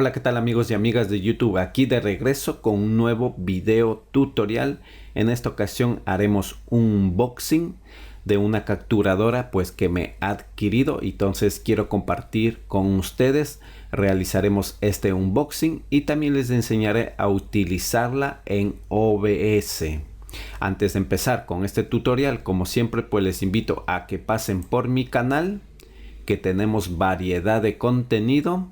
Hola, ¿qué tal amigos y amigas de YouTube? Aquí de regreso con un nuevo video tutorial. En esta ocasión haremos un unboxing de una capturadora pues que me he adquirido, entonces quiero compartir con ustedes. Realizaremos este unboxing y también les enseñaré a utilizarla en OBS. Antes de empezar con este tutorial, como siempre, pues les invito a que pasen por mi canal, que tenemos variedad de contenido,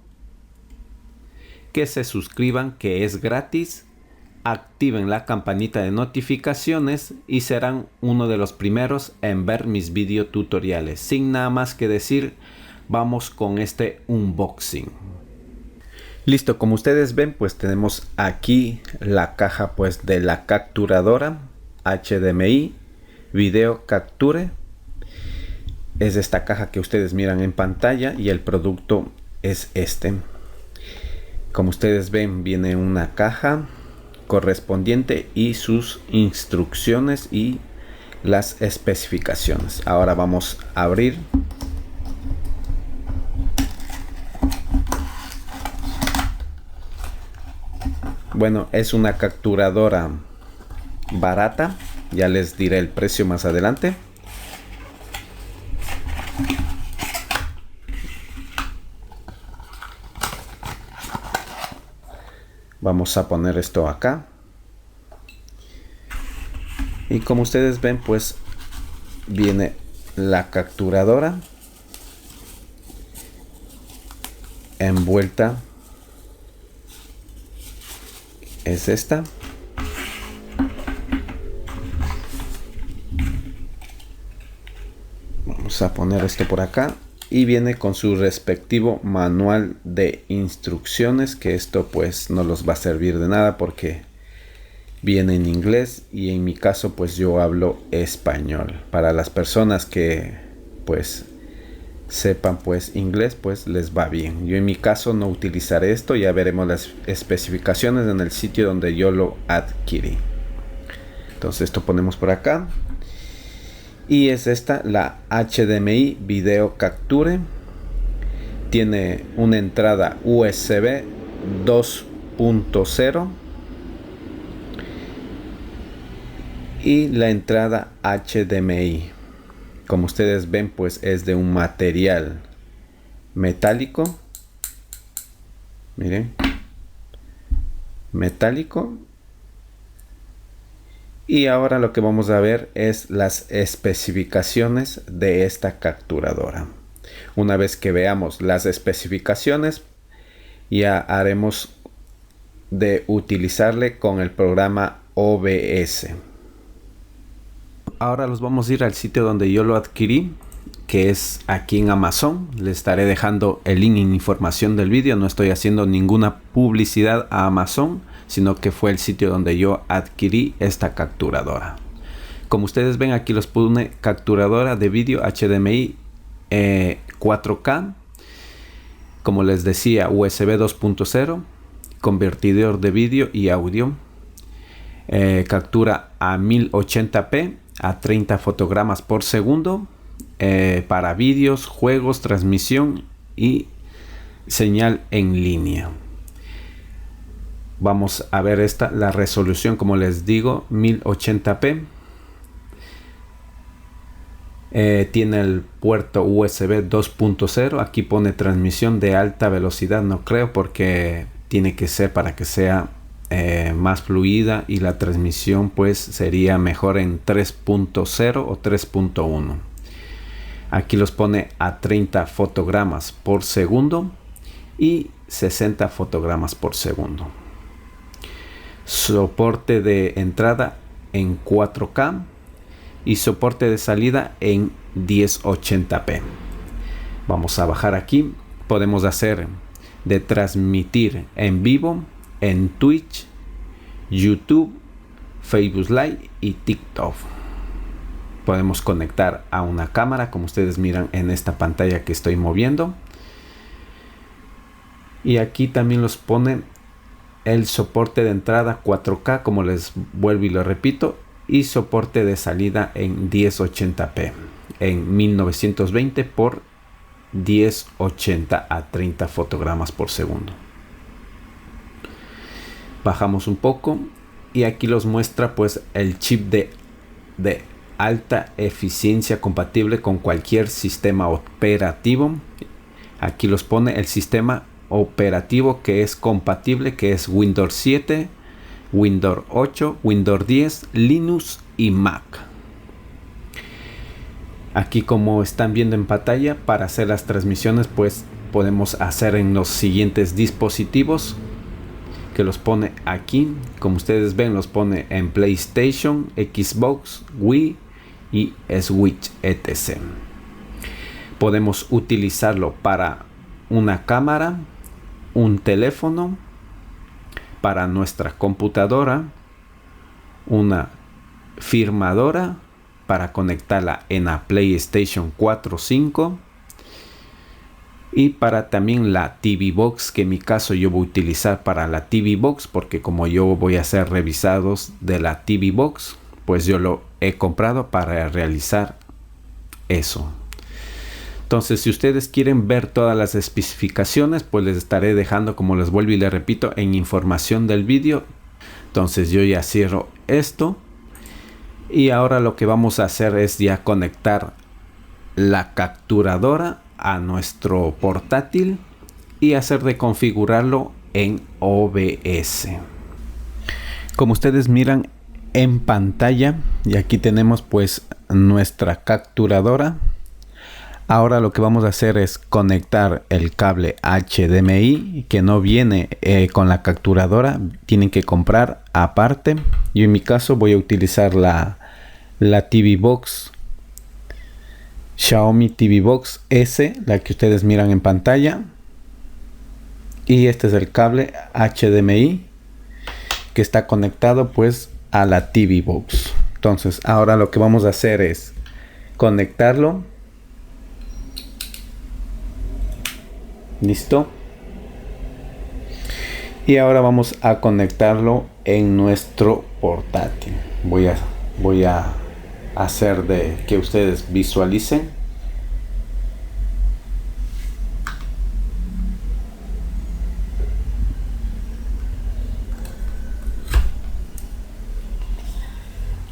que se suscriban, que es gratis, activen la campanita de notificaciones y serán uno de los primeros en ver mis video tutoriales. Sin nada más que decir, vamos con este unboxing. Listo, como ustedes ven, pues tenemos aquí la caja pues de la capturadora HDMI Video Capture. Es esta caja que ustedes miran en pantalla y el producto es este. Como ustedes ven, viene una caja correspondiente y sus instrucciones y las especificaciones. Ahora vamos a abrir. Bueno, es una capturadora barata. Ya les diré el precio más adelante. Vamos a poner esto acá. Y como ustedes ven, pues viene la capturadora envuelta. Es esta. Vamos a poner esto por acá. Y viene con su respectivo manual de instrucciones, que esto pues no los va a servir de nada porque viene en inglés y en mi caso pues yo hablo español. Para las personas que pues sepan pues inglés, pues les va bien. Yo en mi caso no utilizaré esto, ya veremos las especificaciones en el sitio donde yo lo adquirí. Entonces esto ponemos por acá. Y es esta, la HDMI Video Capture. Tiene una entrada USB 2.0 y la entrada HDMI. Como ustedes ven, pues es de un material metálico. Miren, metálico. Y ahora lo que vamos a ver es las especificaciones de esta capturadora. Una vez que veamos las especificaciones, ya haremos de utilizarle con el programa OBS. Ahora los vamos a ir al sitio donde yo lo adquirí, que es aquí en Amazon. Les estaré dejando el link en información del vídeo. No estoy haciendo ninguna publicidad a Amazon, sino que fue el sitio donde yo adquirí esta capturadora. Como ustedes ven, aquí los pone capturadora de vídeo HDMI 4K. Como les decía, USB 2.0, convertidor de vídeo y audio. Captura a 1080p a 30 fotogramas por segundo. Para vídeos, juegos, transmisión y señal en línea. Vamos a ver la resolución, como les digo, 1080p. Tiene el puerto USB 2.0. Aquí pone transmisión de alta velocidad. No creo, porque tiene que ser para que sea más fluida, y la transmisión pues sería mejor en 3.0 o 3.1. Aquí los pone a 30 fotogramas por segundo y 60 fotogramas por segundo. Soporte de entrada en 4K y soporte de salida en 1080p. Vamos a bajar aquí. Podemos hacer de transmitir en vivo en Twitch, YouTube, Facebook Live y TikTok. Podemos conectar a una cámara, como ustedes miran en esta pantalla que estoy moviendo. Y aquí también los pone el soporte de entrada 4K, como les vuelvo y lo repito, y soporte de salida en 1080p, en 1920 por 1080 a 30 fotogramas por segundo. bajamos un poco y aquí los muestra pues el chip de alta eficiencia compatible con cualquier sistema operativo. Aquí los pone el sistema operativo que es compatible, que es Windows 7, Windows 8, Windows 10, Linux y Mac. Aquí, como están viendo en pantalla, para hacer las transmisiones pues podemos hacer en los siguientes dispositivos, que los pone aquí. Como ustedes ven, los pone en PlayStation, Xbox, Wii y Switch, etc. Podemos utilizarlo para una cámara, un teléfono, para nuestra computadora, una firmadora para conectarla en la PlayStation 4 o 5, y para también la TV Box, que en mi caso yo voy a utilizar para la TV Box, porque como yo voy a hacer revisados de la TV Box, pues yo lo he comprado para realizar eso. Entonces, si ustedes quieren ver todas las especificaciones, pues les estaré dejando, como les vuelvo y les repito, en información del vídeo. Entonces yo ya cierro esto. Y ahora lo que vamos a hacer es ya conectar la capturadora a nuestro portátil y hacer de configurarlo en OBS. Como ustedes miran en pantalla, y aquí tenemos pues nuestra capturadora. Ahora lo que vamos a hacer es conectar el cable HDMI, que no viene con la capturadora, tienen que comprar aparte. Yo en mi caso voy a utilizar la TV Box, Xiaomi TV Box S, la que ustedes miran en pantalla. Y este es el cable HDMI que está conectado pues a la TV Box. Entonces ahora lo que vamos a hacer es conectarlo. Listo. Y ahora vamos a conectarlo en nuestro portátil. Voy a hacer de que ustedes visualicen.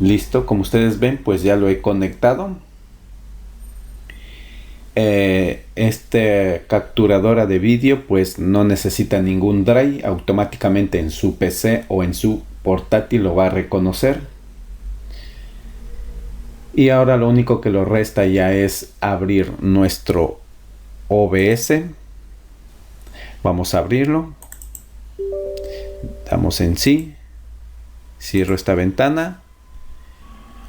Listo, como ustedes ven, pues ya lo he conectado. Esta capturadora de vídeo pues no necesita ningún drive, automáticamente en su PC o en su portátil lo va a reconocer. Y ahora lo único que lo resta ya es abrir nuestro OBS. Vamos a abrirlo, damos en sí, cierro esta ventana.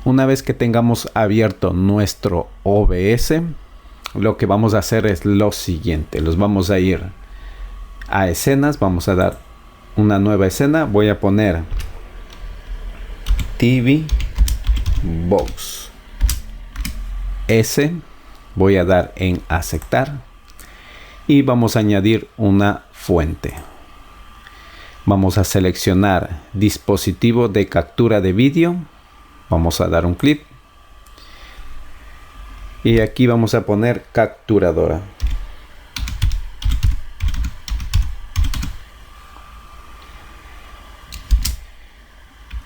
Una vez que tengamos abierto nuestro OBS, lo que vamos a hacer es lo siguiente. Los vamos a ir a escenas. Vamos a dar una nueva escena. Voy a poner TV Box S. Voy a dar en aceptar. Y vamos a añadir una fuente. Vamos a seleccionar dispositivo de captura de vídeo. Vamos a dar un clic. Y aquí vamos a poner capturadora.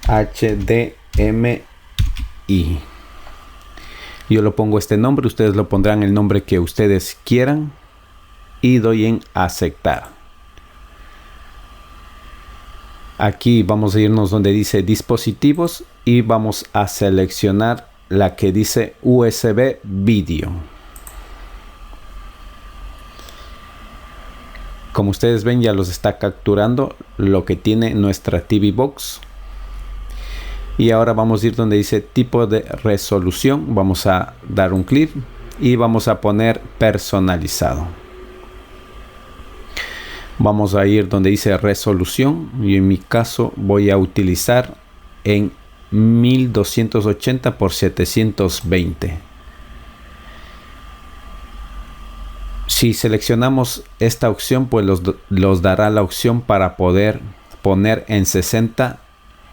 HDMI. Yo lo pongo este nombre, ustedes lo pondrán el nombre que ustedes quieran. Y doy en aceptar. Aquí vamos a irnos donde dice dispositivos y vamos a seleccionar la que dice USB Video. Como ustedes ven, ya los está capturando lo que tiene nuestra TV Box. Y ahora vamos a ir donde dice tipo de resolución. Vamos a dar un clic y vamos a poner personalizado. Vamos a ir donde dice resolución. Y en mi caso voy a utilizar en 1280 por 720. Si seleccionamos esta opción, pues los dará la opción para poder poner en 60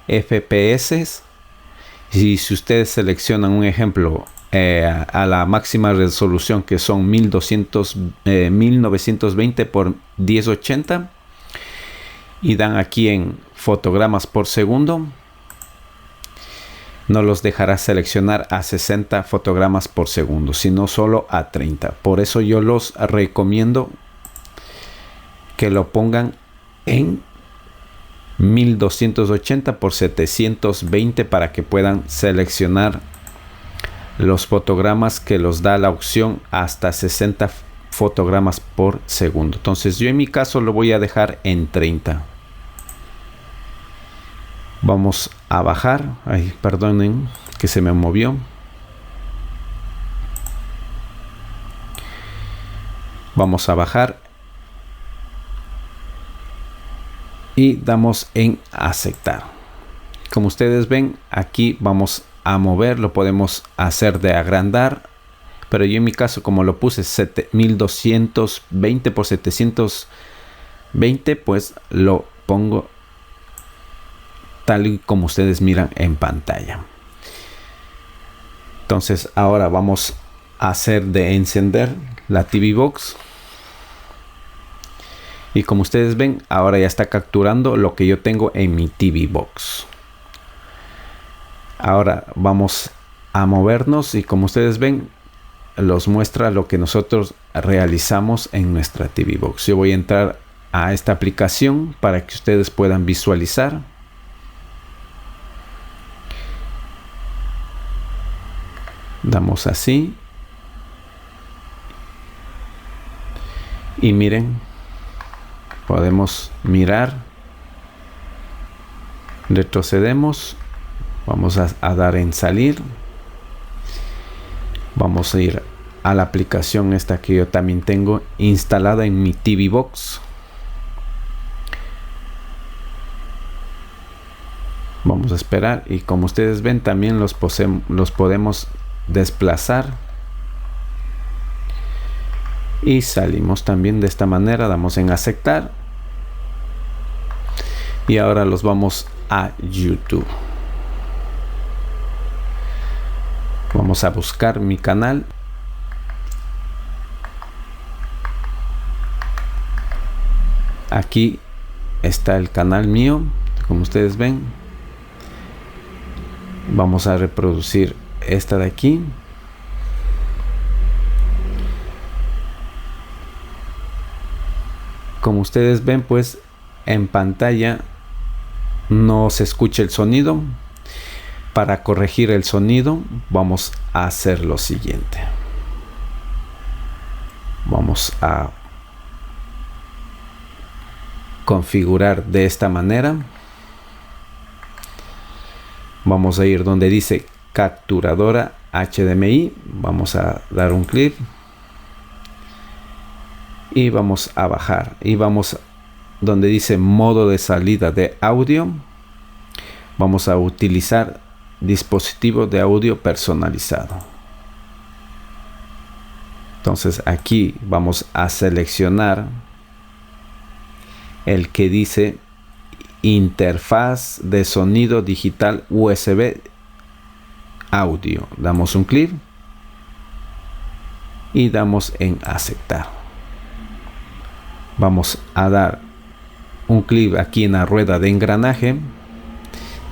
FPS. Y si ustedes seleccionan un ejemplo a la máxima resolución, que son 1920 por 1080, y dan aquí en fotogramas por segundo, no los dejará seleccionar a 60 fotogramas por segundo, sino solo a 30. Por eso yo los recomiendo que lo pongan en 1280 por 720 para que puedan seleccionar los fotogramas que los da la opción hasta 60 fotogramas por segundo. Entonces yo en mi caso lo voy a dejar en 30. Vamos a bajar. Ay, perdonen que se me movió. Vamos a bajar y damos en aceptar. Como ustedes ven, aquí vamos a mover, lo podemos hacer de agrandar, pero yo en mi caso, como lo puse 1220 por 720, pues lo pongo tal y como ustedes miran en pantalla. Entonces ahora vamos a hacer de encender la TV Box. Y como ustedes ven, ahora ya está capturando lo que yo tengo en mi TV Box. Ahora vamos a movernos y como ustedes ven, los muestra lo que nosotros realizamos en nuestra TV Box. Yo voy a entrar a esta aplicación para que ustedes puedan visualizar. Damos así. Y miren, podemos mirar. Retrocedemos. Vamos a dar en salir. Vamos a ir a la aplicación esta que yo también tengo instalada en mi TV Box. Vamos a esperar y como ustedes ven también los podemos desplazar. Y salimos también de esta manera. Damos en aceptar. Y ahora los vamos a YouTube. Vamos a buscar mi canal. Aquí está el canal mío, como ustedes ven. Vamos a reproducir esta de aquí. Como ustedes ven, pues en pantalla no se escucha el sonido. Para corregir el sonido vamos a hacer lo siguiente. Vamos a configurar de esta manera. Vamos a ir donde dice capturadora HDMI. Vamos a dar un clic. Y vamos a bajar. Y vamos donde dice modo de salida de audio. Vamos a utilizar dispositivo de audio personalizado. Entonces aquí vamos a seleccionar el que dice interfaz de sonido digital USB audio. Damos un clic y damos en aceptar. Vamos a dar un clic aquí en la rueda de engranaje.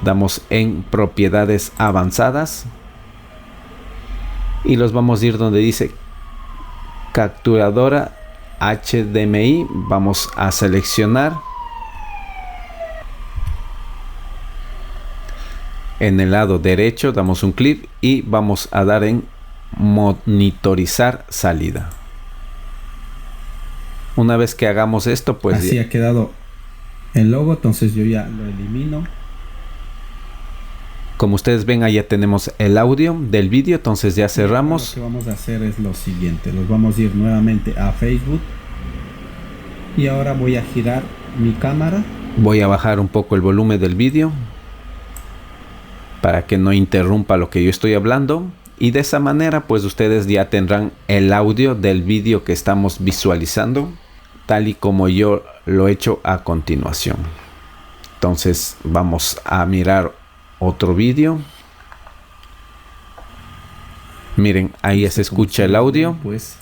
Damos en propiedades avanzadas y los vamos a ir donde dice capturadora HDMI. Vamos a seleccionar en el lado derecho, damos un clic y vamos a dar en monitorizar salida. Una vez que hagamos esto, pues así ha quedado el logo. Entonces yo ya lo elimino. Como ustedes ven, ahí ya tenemos el audio del vídeo. Entonces ya cerramos. Lo que vamos a hacer es lo siguiente. Los vamos a ir nuevamente a Facebook. Y ahora voy a girar mi cámara. Voy a bajar un poco el volumen del vídeo para que no interrumpa lo que yo estoy hablando. Y de esa manera pues ustedes ya tendrán el audio del vídeo que estamos visualizando, tal y como yo lo he hecho a continuación. Entonces vamos a mirar otro vídeo. Miren, ahí ya se escucha el audio. Pues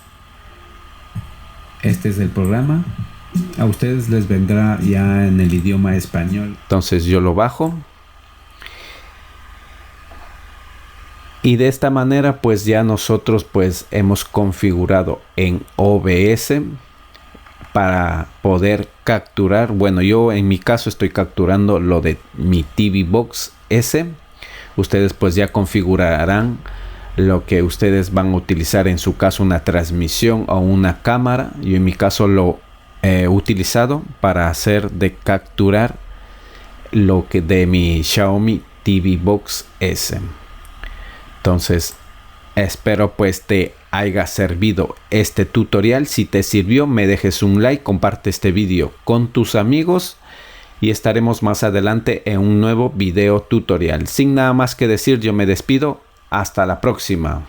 este es el programa. A ustedes les vendrá ya en el idioma español. Entonces yo lo bajo. Y de esta manera pues ya nosotros pues hemos configurado en OBS para poder capturar. Bueno, yo en mi caso estoy capturando lo de mi TV Box S. Ustedes pues ya configurarán lo que ustedes van a utilizar, en su caso una transmisión o una cámara. Yo en mi caso lo he utilizado para hacer de capturar lo que de mi Xiaomi TV Box S. Entonces espero pues te haya servido este tutorial. Si te sirvió, me dejes un like, comparte este vídeo con tus amigos y estaremos más adelante en un nuevo video tutorial. Sin nada más que decir, yo me despido. Hasta la próxima.